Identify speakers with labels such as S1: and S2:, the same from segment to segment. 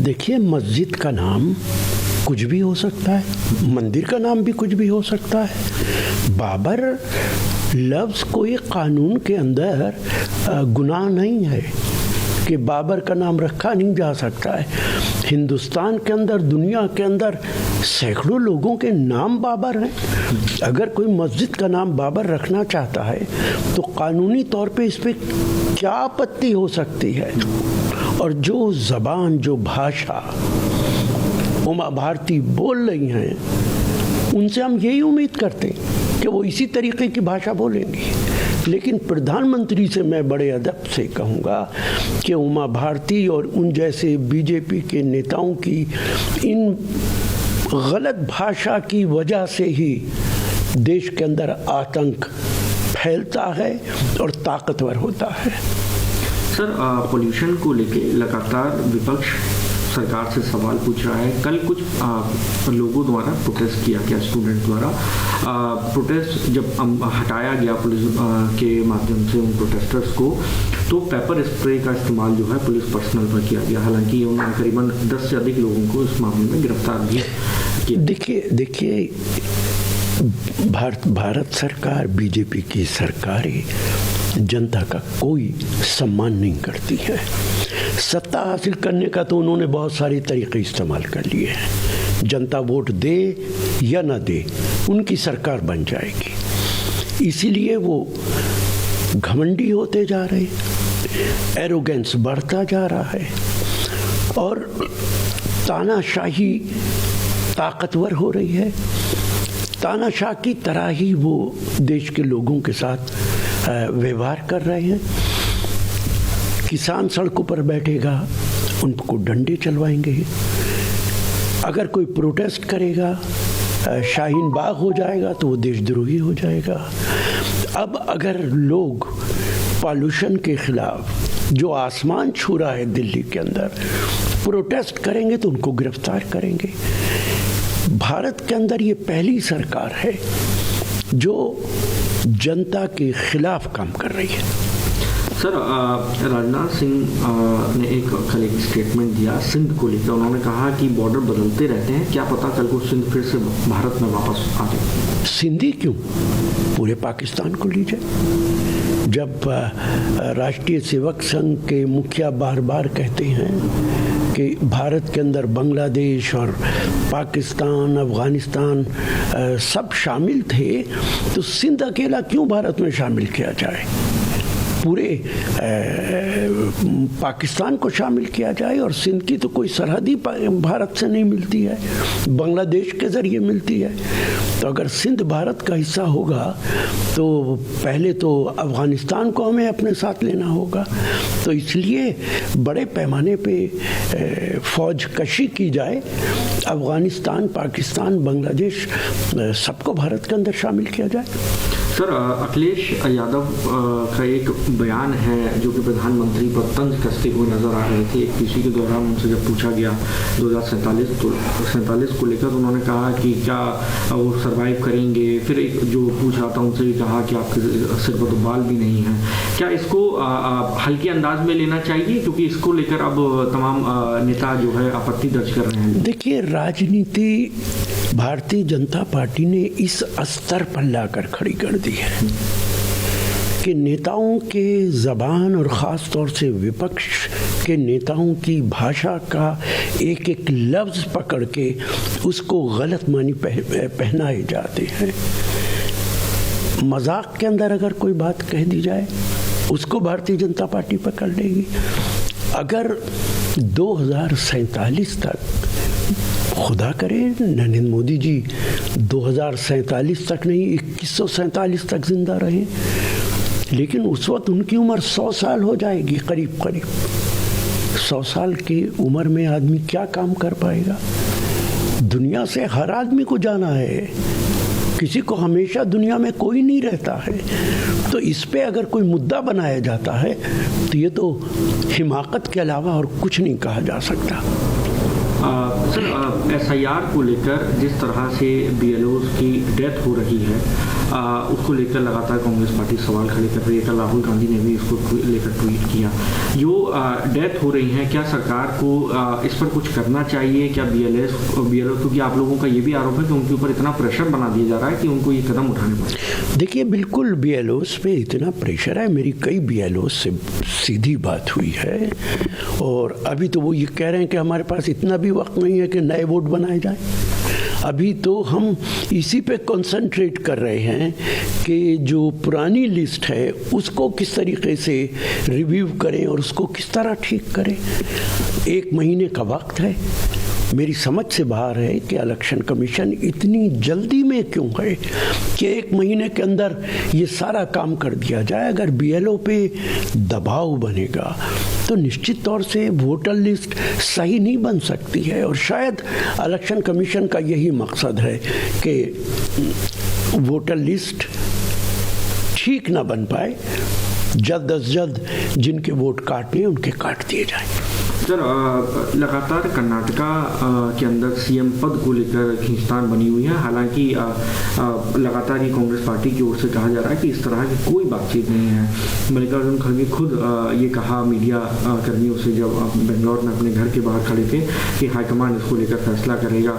S1: देखिए, मस्जिद का नाम कुछ भी हो सकता है, मंदिर का नाम भी कुछ भी हो सकता है। बाबर लफ्ज़ कोई कानून के अंदर गुनाह नहीं है कि बाबर का नाम रखा नहीं जा सकता है। हिंदुस्तान के अंदर, दुनिया के अंदर सैकड़ों लोगों के नाम बाबर हैं। अगर कोई मस्जिद का नाम बाबर रखना चाहता है तो कानूनी तौर पे इस पे क्या आपत्ति हो सकती है। और जो ज़बान, जो भाषा उमा भारती बोल रही हैं, उनसे हम यही उम्मीद करते हैं कि वो इसी तरीके की भाषा बोलेंगी। लेकिन प्रधानमंत्री से मैं बड़े अदब से कहूँगा कि उमा भारती और उन जैसे बीजेपी के नेताओं की इन गलत भाषा की वजह से ही देश के अंदर आतंक फैलता है और ताकतवर होता है।
S2: सर, पोल्यूशन को लेके लगातार विपक्ष सरकार से सवाल पूछ रहा है। कल कुछ लोगों द्वारा प्रोटेस्ट किया गया, स्टूडेंट द्वारा प्रोटेस्ट जब हटाया गया पुलिस के माध्यम से उन प्रोटेस्टर्स को, तो पेपर स्प्रे का इस्तेमाल जो है पुलिस पर्सनल पर किया गया। हालांकि उन्होंने करीबन 10 से अधिक लोगों को इस मामले में गिरफ्तार भी किया।
S1: देखिए, भारत सरकार, बीजेपी की सरकारें जनता का कोई सम्मान नहीं करती है। सत्ता हासिल करने का तो उन्होंने बहुत सारे तरीके इस्तेमाल कर लिए हैं। जनता वोट दे या ना दे, उनकी सरकार बन जाएगी। इसीलिए वो घमंडी होते जा रहे हैं, एरोगेंस बढ़ता जा रहा है और तानाशाही ताकतवर हो रही है। तानाशाह की तरह ही वो देश के लोगों के साथ व्यवहार कर रहे हैं। किसान सड़कों पर बैठेगा, उनको डंडे चलवाएंगे। अगर कोई प्रोटेस्ट करेगा, शाहीन बाग हो जाएगा तो वो देशद्रोही हो जाएगा। अब अगर लोग पॉल्यूशन के खिलाफ जो आसमान छू रहा है दिल्ली के अंदर, प्रोटेस्ट करेंगे तो उनको गिरफ्तार करेंगे। भारत के अंदर ये पहली सरकार है जो जनता के खिलाफ काम कर रही है।
S2: सर, राजनाथ सिंह ने कल एक स्टेटमेंट दिया सिंध को लेकर। उन्होंने कहा कि बॉर्डर बदलते रहते हैं, क्या पता कल को सिंध फिर से भारत में वापस आ जाए।
S1: सिंधी क्यों, पूरे पाकिस्तान को लीजिए। जब राष्ट्रीय सेवक संघ के मुखिया बार बार कहते हैं कि भारत के अंदर बांग्लादेश और पाकिस्तान, अफगानिस्तान सब शामिल थे, तो सिंध अकेला क्यों भारत में शामिल किया जाए। पूरे पाकिस्तान को शामिल किया जाए और सिंध की तो कोई सरहद ही भारत से नहीं मिलती है, बांग्लादेश के ज़रिए मिलती है। तो अगर सिंध भारत का हिस्सा होगा तो पहले तो अफ़गानिस्तान को हमें अपने साथ लेना होगा। तो इसलिए बड़े पैमाने पे फ़ौज कशी की जाए, अफ़गानिस्तान, पाकिस्तान, बांग्लादेश सबको भारत के अंदर शामिल किया जाए।
S2: सर, अखिलेश यादव का एक बयान है जो कि प्रधानमंत्री पर तंज कसते हुए नजर आ रहे थे। किसी के दौरान उनसे जब पूछा गया 2047 को लेकर, तो उन्होंने कहा कि क्या वो सरवाइव करेंगे। फिर एक जो पूछा था उनसे कहा कि आपके सिर पर तो बाल भी नहीं है। क्या इसको हल्के अंदाज में लेना चाहिए, क्योंकि इसको लेकर अब तमाम नेता जो है आपत्ति दर्ज कर रहे हैं।
S1: देखिए, राजनीति भारतीय जनता पार्टी ने इस स्तर पर लाकर खड़ी कर दी है कि नेताओं के ज़बान और ख़ास तौर से विपक्ष के नेताओं की भाषा का एक एक लफ्ज़ पकड़ के उसको गलत मानी पहनाए जाते हैं। मजाक के अंदर अगर कोई बात कह दी जाए, उसको भारतीय जनता पार्टी पकड़ लेगी। अगर 2047 तक, खुदा करे नरेंद्र मोदी जी 2047 तक नहीं, 2147 तक जिंदा रहे, लेकिन उस वक्त उनकी उम्र 100 साल हो जाएगी करीब करीब। 100 साल की उम्र में आदमी क्या काम कर पाएगा। दुनिया से हर आदमी को जाना है, किसी को हमेशा दुनिया में कोई नहीं रहता है। तो इस पे अगर कोई मुद्दा बनाया जाता है तो ये तो हिमाकत के अलावा और कुछ नहीं कहा जा सकता।
S2: सर SIR को लेकर जिस तरह से BLOs की डेथ हो रही है उसको लेकर लगातार कांग्रेस पार्टी सवाल खड़े कर रही है। कल राहुल गांधी ने भी इसको लेकर ट्वीट किया। जो डेथ हो रही है, क्या सरकार को इस पर कुछ करना चाहिए? क्या BLO, क्योंकि आप लोगों का ये भी आरोप है कि उनके ऊपर इतना प्रेशर बना दिया जा रहा है कि उनको ये कदम उठाने पड़े।
S1: देखिए, बिल्कुल BLOs पे इतना प्रेशर है। मेरी कई BLOs से सीधी बात हुई है और अभी तो वो ये कह रहे हैं कि हमारे पास इतना भी वक्त नहीं है कि नए वोट बनाए जाएं। अभी तो हम इसी पे कंसंट्रेट कर रहे हैं कि जो पुरानी लिस्ट है उसको किस तरीके से रिव्यू करें और उसको किस तरह ठीक करें। 1 महीने का वक्त है। मेरी समझ से बाहर है कि इलेक्शन कमीशन इतनी जल्दी में क्यों है कि 1 महीने के अंदर ये सारा काम कर दिया जाए। अगर BLO पे दबाव बनेगा तो निश्चित तौर से वोटर लिस्ट सही नहीं बन सकती है और शायद इलेक्शन कमीशन का यही मकसद है कि वोटर लिस्ट ठीक ना बन पाए। जल्द अज जल्द जिनके वोट काटने उनके काट दिए जाएं।
S2: सर, लगातार कर्नाटका के अंदर CM पद को लेकर खींचतान बनी हुई है। हालांकि लगातार ये कांग्रेस पार्टी की ओर से कहा जा रहा है कि इस तरह की कोई बातचीत नहीं है। मल्लिकार्जुन खड़गे खुद ये कहा मीडिया कर्मियों से जब बेंगलोर में अपने घर के बाहर खड़े थे कि हाईकमान इसको लेकर फैसला करेगा।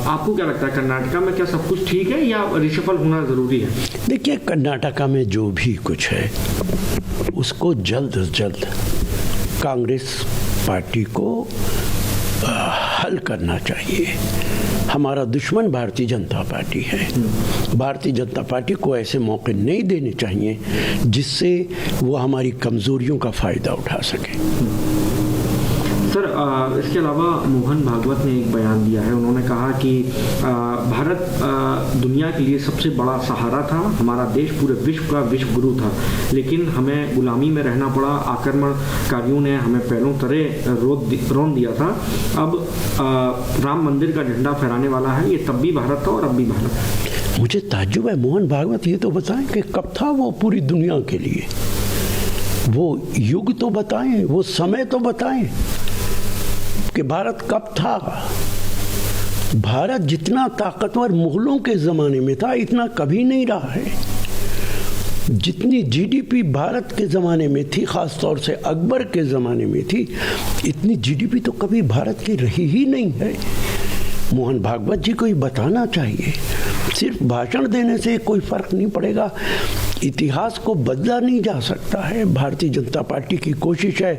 S2: आपको क्या लगता है, कर्नाटका में क्या सब कुछ ठीक है या रिशफल होना ज़रूरी है?
S1: देखिए, कर्नाटका में जो भी कुछ है उसको जल्द से जल्द कांग्रेस पार्टी को हल करना चाहिए। हमारा दुश्मन भारतीय जनता पार्टी है। भारतीय जनता पार्टी को ऐसे मौके नहीं देने चाहिए जिससे वो हमारी कमजोरियों का फायदा उठा सके।
S2: सर, इसके अलावा मोहन भागवत ने एक बयान दिया है। उन्होंने कहा कि भारत दुनिया के लिए सबसे बड़ा सहारा था, हमारा देश पूरे विश्व का विश्व गुरु था, लेकिन हमें गुलामी में रहना पड़ा। आक्रमणकारियों ने हमें पैरों तले रौंद दिया था। अब राम मंदिर का झंडा फहराने वाला है। ये तब भी भारत था और अब भी भारत है।
S1: मुझे ताज्जुब है, मोहन भागवत ये तो बताएं कि कब था वो पूरी दुनिया के लिए। वो युग तो बताएं, वो समय तो बताएं कि भारत कब था। भारत जितना ताकतवर मुगलों के ज़माने में था इतना कभी नहीं रहा है। जितनी GDP भारत के ज़माने में थी, ख़ास तौर से अकबर के ज़माने में थी, इतनी GDP तो कभी भारत की रही ही नहीं है। मोहन भागवत जी को ये बताना चाहिए। सिर्फ भाषण देने से कोई फ़र्क नहीं पड़ेगा। इतिहास को बदला नहीं जा सकता है। भारतीय जनता पार्टी की कोशिश है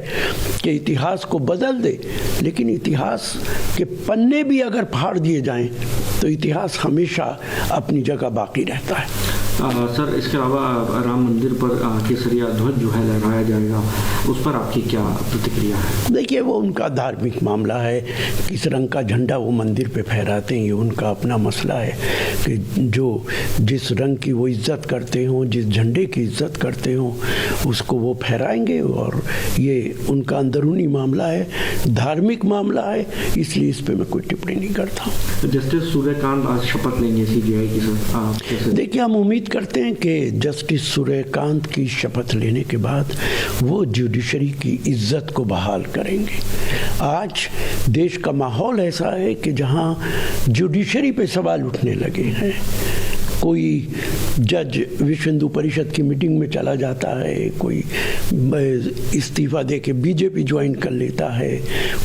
S1: कि इतिहास को बदल दे, लेकिन इतिहास के पन्ने भी अगर फाड़ दिए जाएं तो इतिहास हमेशा अपनी जगह बाकी रहता है।
S2: सर, इसके अलावा राम मंदिर पर केसरिया ध्वज जो है लहराया जाएगा, उस पर आपकी क्या प्रतिक्रिया है?
S1: देखिए, वो उनका धार्मिक मामला है। किस रंग का झंडा वो मंदिर पे फहराते हैं ये उनका अपना मसला है कि जो जिस रंग की वो इज्जत करते हों, जिस झंडे की इज्जत करते हों, उसको वो फहराएंगे और ये उनका अंदरूनी मामला है, धार्मिक मामला है, इसलिए इस पर मैं कोई टिप्पणी नहीं करता हूँ।
S2: जस्टिस सूर्यकांत आज शपथ लेंगे CBI की। सर,
S1: देखिए, हम उम्मीद करते हैं कि जस्टिस सूर्यकांत की शपथ लेने के बाद वो जुडिशरी की इज्जत को बहाल करेंगे। आज देश का माहौल ऐसा है कि जहां जुडिशरी पे सवाल उठने लगे हैं। कोई जज विश्व हिंदू परिषद की मीटिंग में चला जाता है, कोई इस्तीफा दे के BJP ज्वाइन कर लेता है,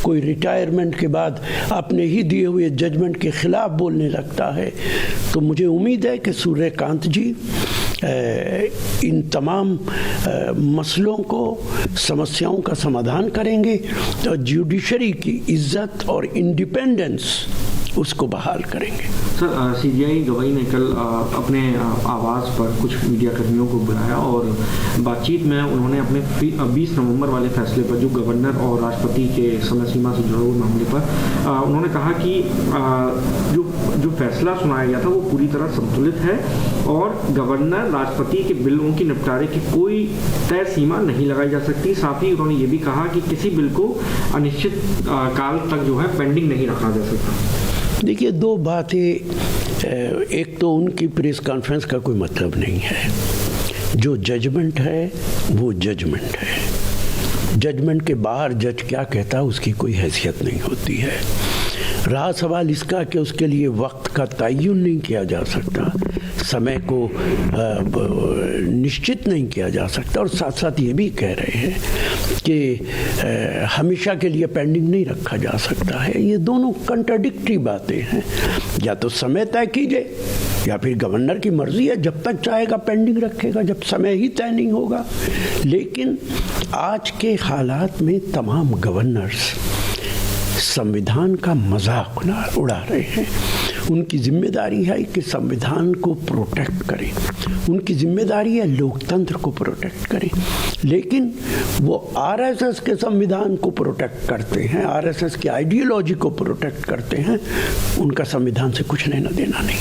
S1: कोई रिटायरमेंट के बाद अपने ही दिए हुए जजमेंट के खिलाफ बोलने लगता है। तो मुझे उम्मीद है कि सूर्यकांत जी इन तमाम मसलों को, समस्याओं का समाधान करेंगे तो जुडिशरी की इज्जत और इंडिपेंडेंस उसको बहाल करेंगे।
S2: सर, CBI गवाही ने कल अपने आवास पर कुछ मीडिया कर्मियों को बुलाया और बातचीत में उन्होंने अपने 20 नवंबर वाले फैसले पर, जो गवर्नर और राष्ट्रपति के समय सीमा से जुड़े हुए मामले पर, उन्होंने कहा कि जो फैसला सुनाया गया था वो पूरी तरह संतुलित है और गवर्नर राष्ट्रपति के बिलों की निपटारे की कोई तय सीमा नहीं लगाई जा सकती। साथ ही उन्होंने ये भी कहा कि किसी बिल को अनिश्चित काल तक जो है पेंडिंग नहीं रखा जा सकता।
S1: देखिए, दो बातें। एक तो उनकी प्रेस कॉन्फ्रेंस का कोई मतलब नहीं है। जो जजमेंट है वो जजमेंट है जजमेंट के बाहर जज क्या कहता है उसकी कोई हैसियत नहीं होती है। रहा सवाल इसका कि उसके लिए वक्त का तयन नहीं किया जा सकता, समय को निश्चित नहीं किया जा सकता, और साथ साथ ये भी कह रहे हैं कि हमेशा के लिए पेंडिंग नहीं रखा जा सकता है। ये दोनों कंट्राडिक्टरी बातें हैं। या तो समय तय कीजिए या फिर गवर्नर की मर्जी है, जब तक चाहेगा पेंडिंग रखेगा, जब समय ही तय नहीं होगा। लेकिन आज के हालात में तमाम गवर्नर्स संविधान का मजाक उड़ा रहे हैं। उनकी जिम्मेदारी है कि संविधान को प्रोटेक्ट करें, उनकी जिम्मेदारी है लोकतंत्र को प्रोटेक्ट करें, लेकिन वो आरएसएस के संविधान को प्रोटेक्ट करते हैं, आरएसएस की आइडियोलॉजी को प्रोटेक्ट करते हैं। उनका संविधान से कुछ लेना देना नहीं।